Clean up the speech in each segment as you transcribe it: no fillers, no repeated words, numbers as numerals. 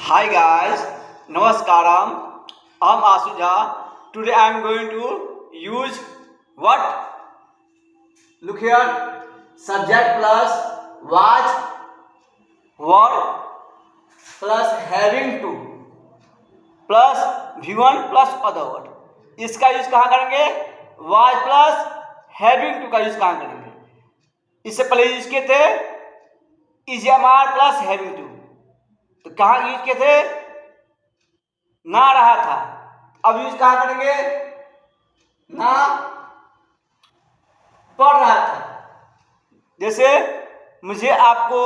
Hi guys, Namaskaram. I'm Asuja. Today I'm going to use what? Look here. Subject plus was, were plus having to plus V1 plus other word. इसका use कहाँ करेंगे? was plus having to का use कहाँ करेंगे? इससे पहले use किए थे is प्लस having to. तो कहाँ यूज किए थे? ना रहा था. अब यूज कहाँ करेंगे? ना पढ़ रहा था. जैसे मुझे आपको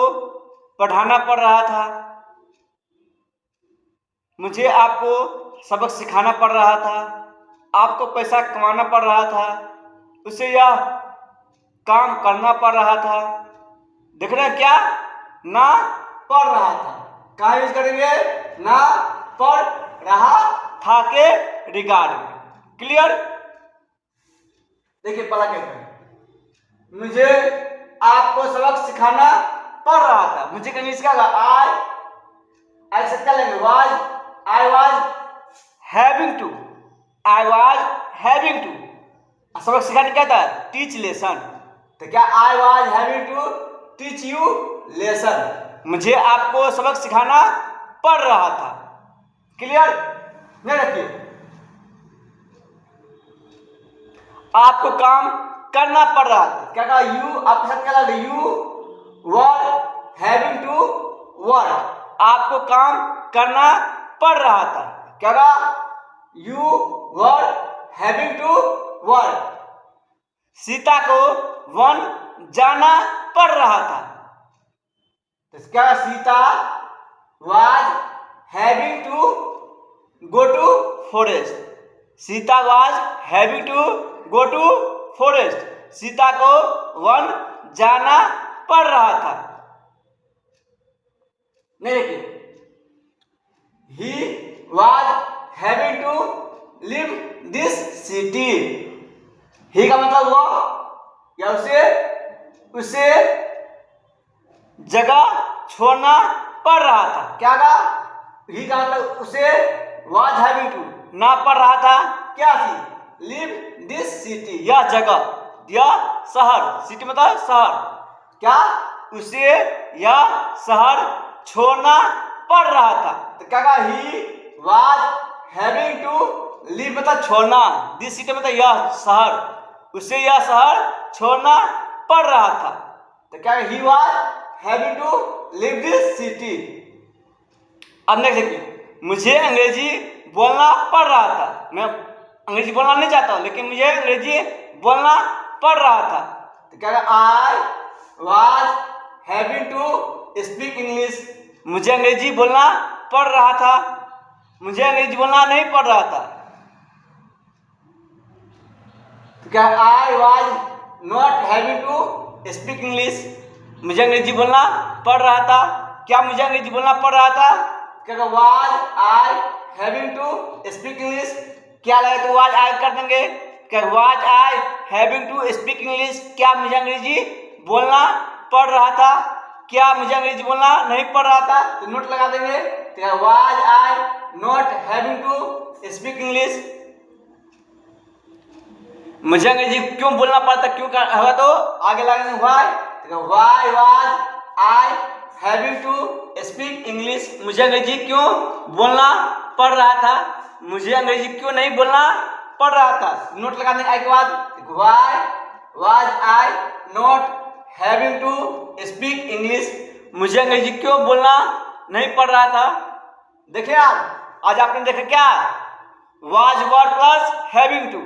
पढ़ाना पड़ रहा था, मुझे आपको सबक सिखाना पड़ रहा था, आपको पैसा कमाना पड़ रहा था, उसे यह काम करना पड़ रहा था. देख रहे हैं क्या? ना पढ़ रहा था. कहाँ यूज करेंगे? ना पढ़ रहा था के रिगार्ड में. क्लियर? देखिए पहला कहते हैं मुझे आपको सबक सिखाना पड़ रहा था. मुझे कहीं इसका आई से क्या लेंगे? Was. I was having to. I was having to. सबक सिखाने क्या था? Teach lesson. तो क्या I was having to teach you lesson. मुझे आपको सबक सिखाना पड़ रहा था. क्लियर? नहीं रखिए. आपको काम करना पड़ रहा था. क्या कहा? यू. आपके साथ क्या लगा? You were having to work. आपको काम करना पड़ रहा था. क्या कहा? You were having to work. Sita को वन जाना पड़ रहा था. तो क्या? Sita was having to go to forest. Sita was having to go to forest. Sita को वन जाना पड़ रहा था. नहीं देखिए. He was having to leave this city. He का मतलब वो या उसे जगह छोड़ना पड़ रहा था. क्या का? ही का मतलब उसे वाज हैविंग टू ना पड़ रहा था. क्या थी? Live this city. यह जगह, यह शहर. सिटी मतलब शहर. क्या? उसे यह शहर छोड़ना पड़ रहा था. तो क्या कहा? He was having to leave मतलब छोड़ना. दिस सिटी मतलब यह शहर. उसे यह शहर छोड़ना पड़ रहा था. तो क्या? He was having to leave this city. अब नेक्स्ट देखिए. मुझे अंग्रेजी बोलना पड़ रहा था. मैं अंग्रेजी बोलना नहीं चाहता हूँ, लेकिन मुझे अंग्रेजी बोलना पड़ रहा था. तो क्या? I was having to speak English. मुझे अंग्रेजी बोलना पड़ रहा था. मुझे अंग्रेजी बोलना नहीं पड़ रहा था. तो क्या? I was not having to speak English. मुझे अंग्रेजी बोलना पड़ रहा था. क्या मुझे अंग्रेजी बोलना पड़ रहा था? क्या? Was I having to speak English. क्या लगे तो वाज आई कर देंगे. क्या? Was I having to speak English. क्या मुझे अंग्रेजी बोलना पड़ रहा था? क्या मुझे अंग्रेजी बोलना नहीं पड़ रहा था? तो नोट लगा देंगे. क्या? Was I not having to speak English. मुझे अंग्रेजी क्यों बोलना पड़ता? क्यों होगा तो आगे लगाएंगे why. Why was I having to speak English. मुझे अंग्रेजी क्यों बोलना पड़ रहा था? मुझे अंग्रेजी क्यों नहीं बोलना पड़ रहा था? नोट लगा देंगे आई के बाद. Why was I not having to speak English. मुझे अंग्रेजी क्यों बोलना नहीं पड़ रहा था? देखिए आज आपने देखा क्या? Was were plus having to.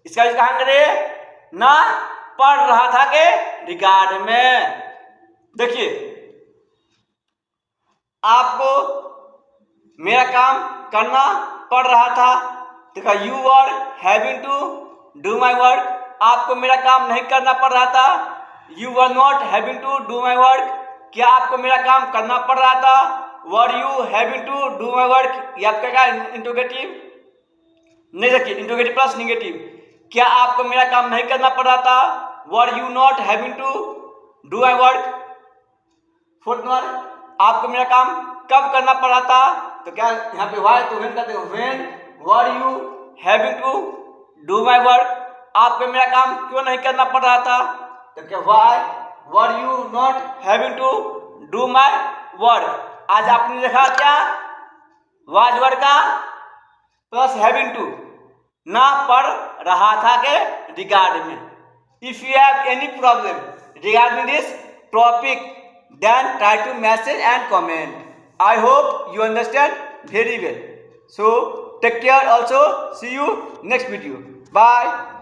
इसका यूज कहाँ करें? ना पढ़ रहा था के रिगार्ड में. देखिए आपको मेरा काम करना पड़ रहा था. देखा you were having to do my work. आपको मेरा काम नहीं करना पड़ रहा था. You were not having to do my work. क्या आपको मेरा काम करना पड़ रहा था? Were you having to do my work. ये आपका क्या? इंट्रोगेटिव. नहीं देखिए इंट्रोगेटिव प्लस निगेटिव. क्या आपको मेरा काम नहीं करना पड़ रहा था? Were you not having to do my work. Fourth number आपको मेरा काम कब करना पड़ रहा था? तो क्या यहाँ पे वाई तो व्हेन कहते हैं, when were you having to do my work, आपको मेरा काम क्यों नहीं करना पड़ रहा था, तो क्या why were you not having to do my work. आज आपने देखा क्या, वाज वर्क का प्लस हैविंग टू, ना पढ़ रहा था के रिगार्ड में। If you have any problem regarding this topic then try to message and comment. I hope you understand very well. So take care also. See you next video. Bye.